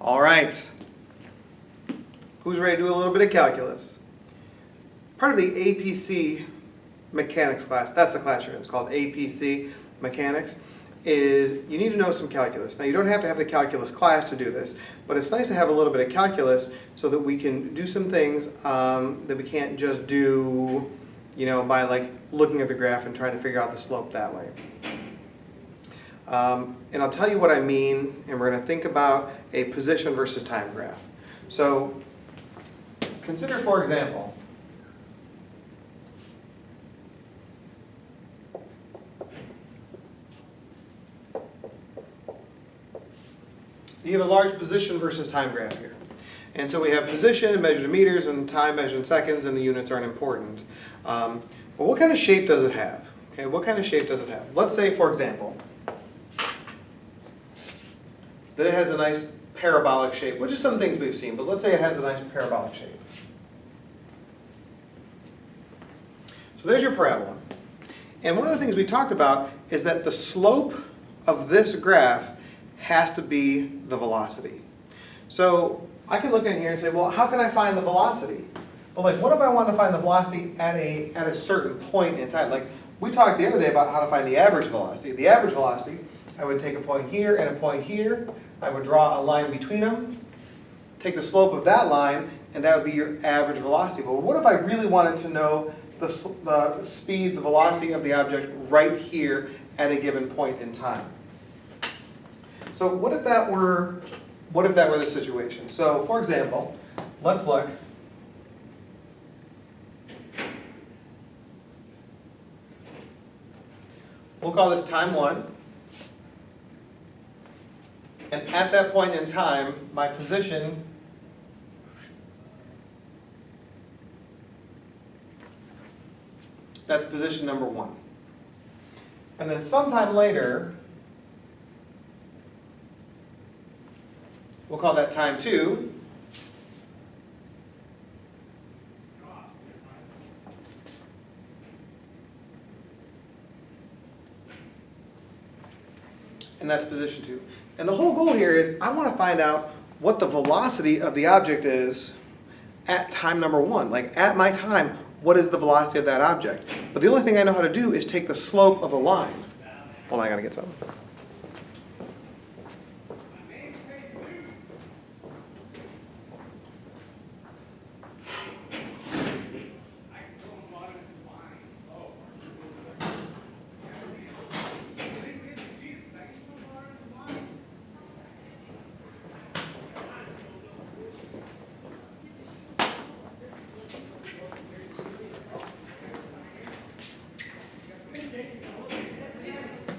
All right. Who's ready to do a little bit of calculus? Part of the APC mechanics class, that's the class you're in, it's called APC mechanics, is you need to know some calculus. Now you don't have to have the calculus class to do this, but it's nice to have a little bit of calculus so that we can do some things that we can't just do, by like looking at the graph and trying to figure out the slope that way. And I'll tell you what I mean, and we're going to think about a position versus time graph. So consider, for example, you have a large position versus time graph here. And so we have position measured in meters and time measured in seconds, and the units aren't important. But what kind of shape does it have? Okay, what kind of shape does it have? Let's say, for example, that it has a nice parabolic shape, which is some things we've seen, but let's say it has a nice parabolic shape. So there's your parabola. And one of the things we talked about is that the slope of this graph has to be the velocity. So I can look in here and say, well, how can I find the velocity? Well, like, what if I want to find the velocity at a certain point in time? Like, we talked the other day about how to find the average velocity. The average velocity, I would take a point here and a point here. I would draw a line between them, take the slope of that line, and that would be your average velocity. But what if I really wanted to know the speed, the velocity of the object right here at a given point in time? So what if that were the situation? So for example, let's look. We'll call this time 1. And at that point in time, my position that's position number 1. And then sometime later, we'll call that time 2. And that's position 2. And the whole goal here is I want to find out what the velocity of the object is at time number 1. Like at my time, what is the velocity of that object? But the only thing I know how to do is take the slope of a line. Hold on, I gotta get something.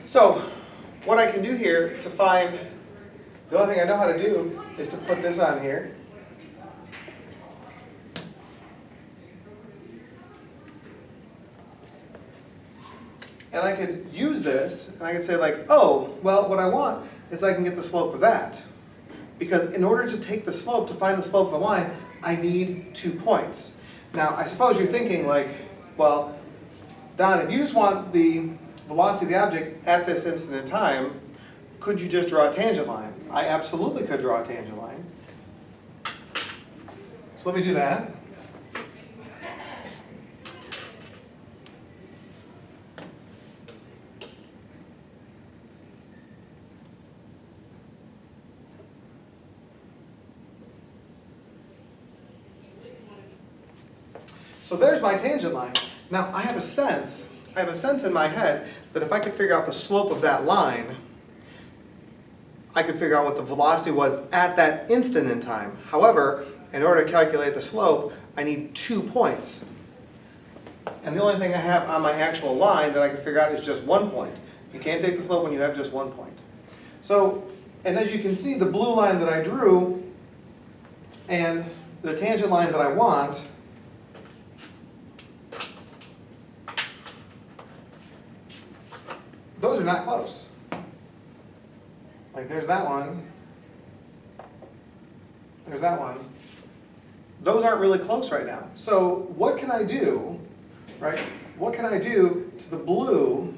So what I can do here to find, the only thing I know how to do is to put this on here. And I could use this, and I could say like, oh, well, what I want is I can get the slope of that. Because in order to take the slope, to find the slope of a line, I need 2 points. Now, I suppose you're thinking like, well, Don, if you just want the velocity of the object at this instant in time, could you just draw a tangent line? I absolutely could draw a tangent line. So let me do that. So there's my tangent line. Now I have a sense in my head that if I could figure out the slope of that line, I could figure out what the velocity was at that instant in time. However, in order to calculate the slope, I need 2 points. And the only thing I have on my actual line that I can figure out is just 1 point. You can't take the slope when you have just 1 point. So, and as you can see, the blue line that I drew and the tangent line that I want, those are not close. Like there's that one. There's that one. Those aren't really close right now. So what can I do, right? What can I do to the blue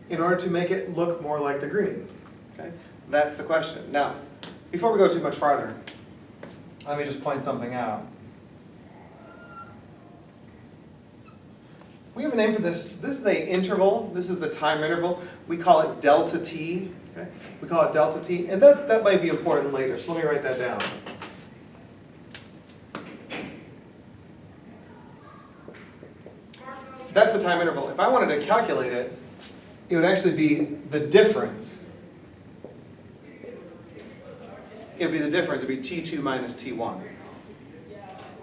in order to make it look more like the green? Okay, that's the question. Now, Before we go too much farther, let me just point something out. We have a name for this. This is an interval. This is the time interval. We call it delta t. Okay? We call it delta t, and that might be important later, so let me write that down. That's the time interval. If I wanted to calculate it, it would actually be the difference. It would be the difference. It would be t2 minus t1.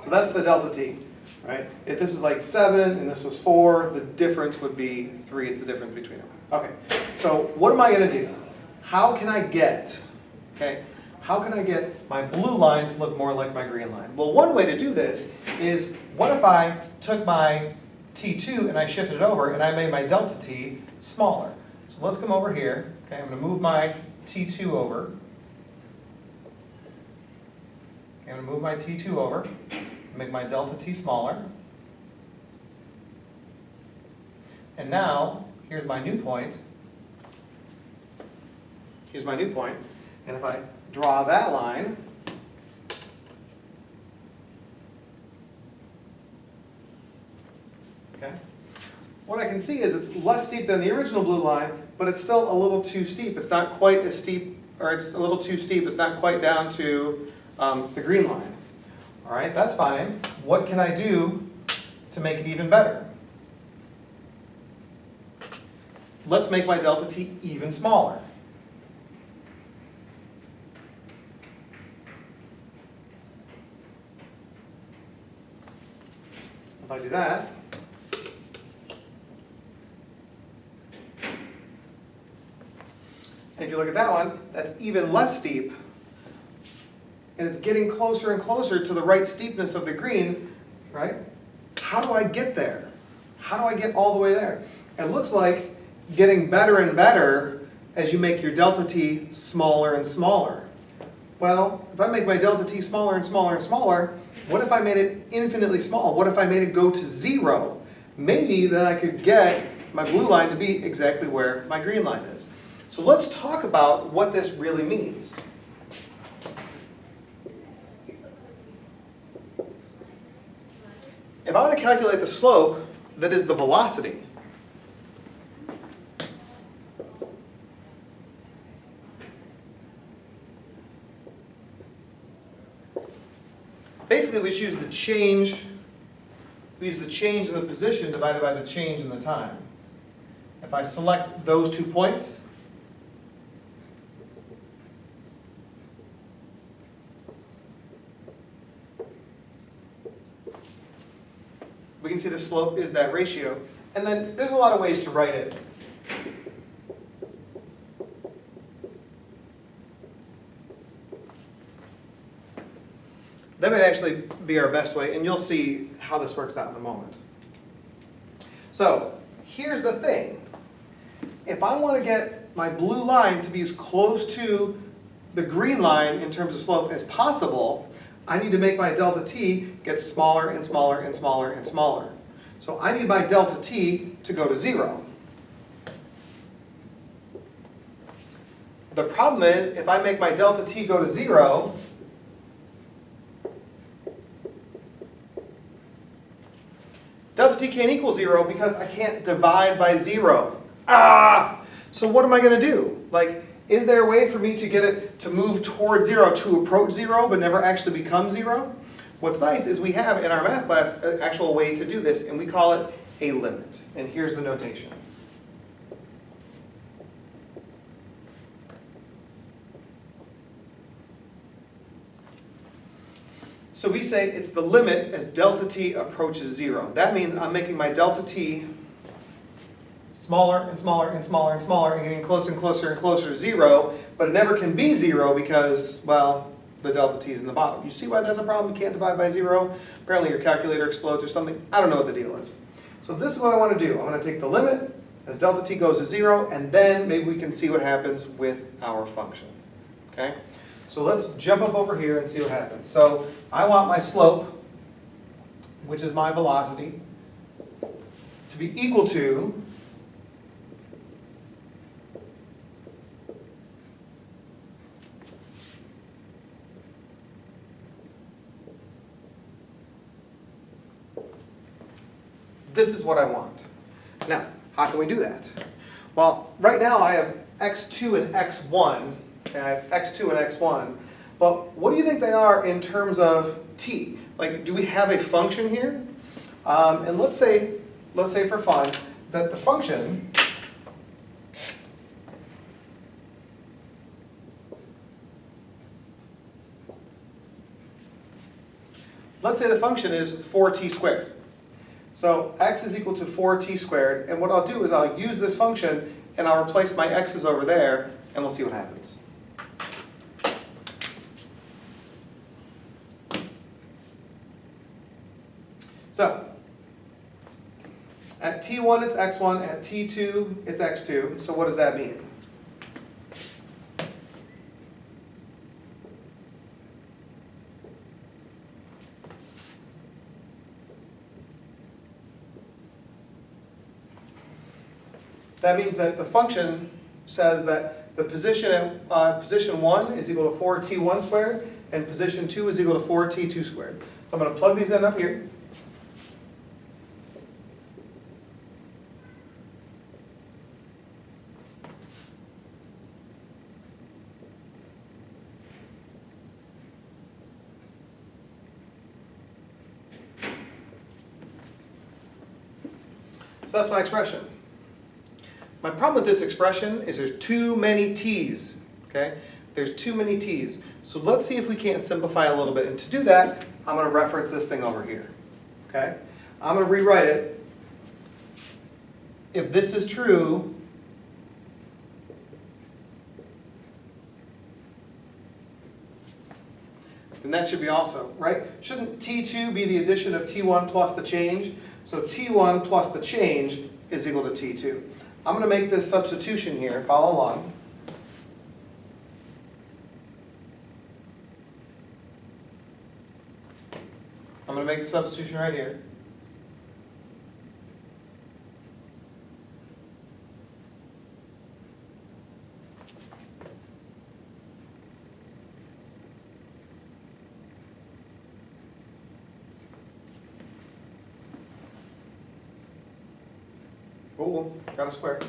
So that's the delta t, right? If this is like 7 and this was 4, the difference would be 3. It's the difference between them. Okay, so what am I going to do? How can I get, how can I get my blue line to look more like my green line? Well, one way to do this is, what if I took my t2 and I shifted it over and I made my delta t smaller? So let's come over here. Okay, I'm going to move my t2 over. Okay, I'm going to move my t2 over, make my delta t smaller. And now, here's my new point. Here's my new point. And if I draw that line, okay, what I can see is it's less steep than the original blue line, but it's still a little too steep. It's not quite as steep, or it's a little too steep. It's not quite down to the green line. All right, that's fine. What can I do to make it even better? Let's make my delta t even smaller. If I do that, and if you look at that one, that's even less steep, and it's getting closer and closer to the right steepness of the green, right? How do I get there? How do I get all the way there? It looks like getting better and better as you make your delta t smaller and smaller. Well, if I make my delta t smaller and smaller and smaller, what if I made it infinitely small? What if I made it go to 0? Maybe then I could get my blue line to be exactly where my green line is. So let's talk about what this really means. If I want to calculate the slope, that is the velocity, basically we just use the change, in the position divided by the change in the time. If I select those 2 points, we can see the slope is that ratio. And then there's a lot of ways to write it. That might actually be our best way, and you'll see how this works out in a moment. So here's the thing. If I want to get my blue line to be as close to the green line in terms of slope as possible, I need to make my delta t get smaller and smaller and smaller and smaller. So I need my delta t to go to 0. The problem is, if I make my delta t go to 0, delta t can't equal 0 because I can't divide by 0. So what am I going to do? Like, is there a way for me to get it to move toward 0, to approach 0, but never actually become 0? What's nice is we have in our math class an actual way to do this, and we call it a limit. And here's the notation. So we say it's the limit as delta t approaches 0. That means I'm making my delta t smaller and smaller and smaller and smaller and getting closer and closer and closer to 0, but it never can be 0 because, well, the delta t is in the bottom. You see why that's a problem? You can't divide by 0? Apparently your calculator explodes or something. I don't know what the deal is. So this is what I want to do. I want to take the limit as delta t goes to 0, and then maybe we can see what happens with our function. Okay? So let's jump up over here and see what happens. So I want my slope, which is my velocity, to be equal to this is what I want. Now, how can we do that? Well, right now I have x2 and x1, and I have x2 and x1, but what do you think they are in terms of t? Like, do we have a function here? And let's say for fun that the function is 4t squared. So x is equal to 4t squared, and what I'll do is I'll use this function and I'll replace my x's over there, and we'll see what happens. So, at t1 it's x1, at t2 it's x2, so what does that mean? That means that the function says that the position at position 1 is equal to 4t1 squared, and position 2 is equal to 4t2 squared. So I'm going to plug these in up here. So that's my expression. My problem with this expression is there's too many t's, okay? There's too many t's. So let's see if we can't simplify a little bit. And to do that, I'm going to reference this thing over here, okay? I'm going to rewrite it. If this is true, then that should be also, right? Shouldn't t2 be the addition of t1 plus the change? So t1 plus the change is equal to t2. I'm going to make this substitution here. Follow along. I'm going to make the substitution right here. Oh, got a square.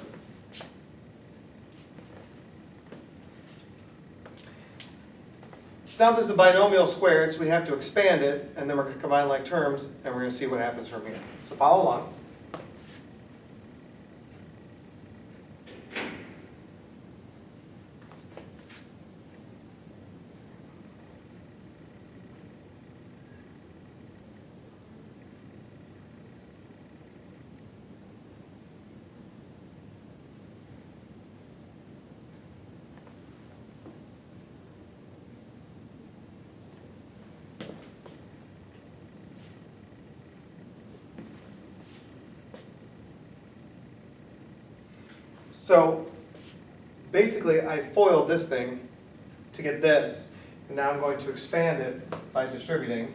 So now this is a binomial squared, so we have to expand it, and then we're going to combine like terms, and we're going to see what happens from here. So follow along. So basically I foiled this thing to get this, and now I'm going to expand it by distributing.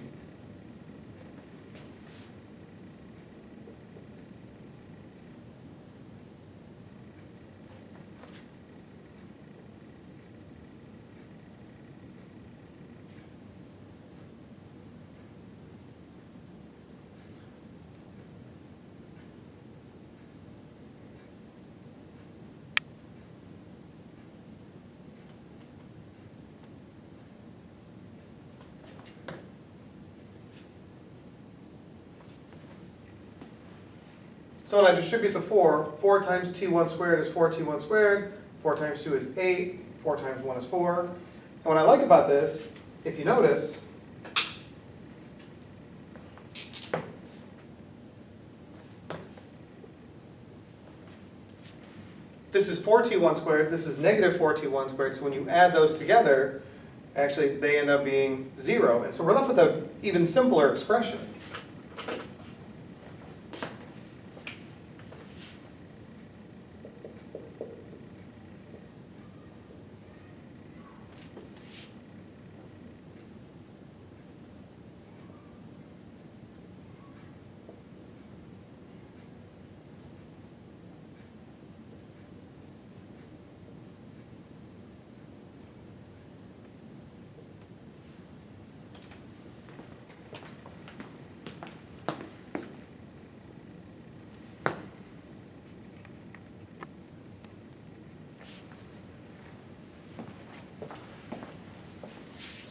So when I distribute the 4 times t1 squared is 4t1 squared, 4 times 2 is 8, 4 times 1 is 4. And what I like about this, if you notice, this is 4t1 squared, this is negative 4t1 squared, so when you add those together, actually they end up being 0. And so we're left with an even simpler expression.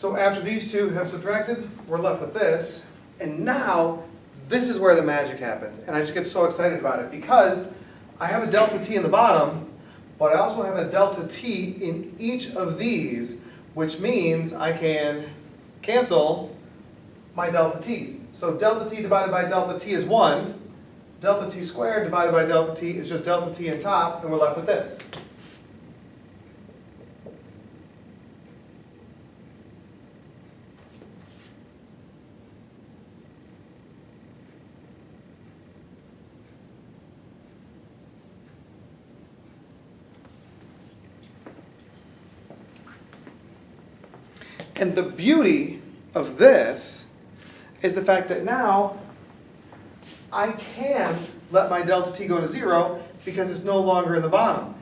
So after these two have subtracted, we're left with this. And now, this is where the magic happens. And I just get so excited about it because I have a delta t in the bottom, but I also have a delta t in each of these, which means I can cancel my delta t's. So delta t divided by delta t is 1. Delta t squared divided by delta t is just delta t in top, and we're left with this. And the beauty of this is the fact that now I can let my delta t go to 0 because it's no longer in the bottom.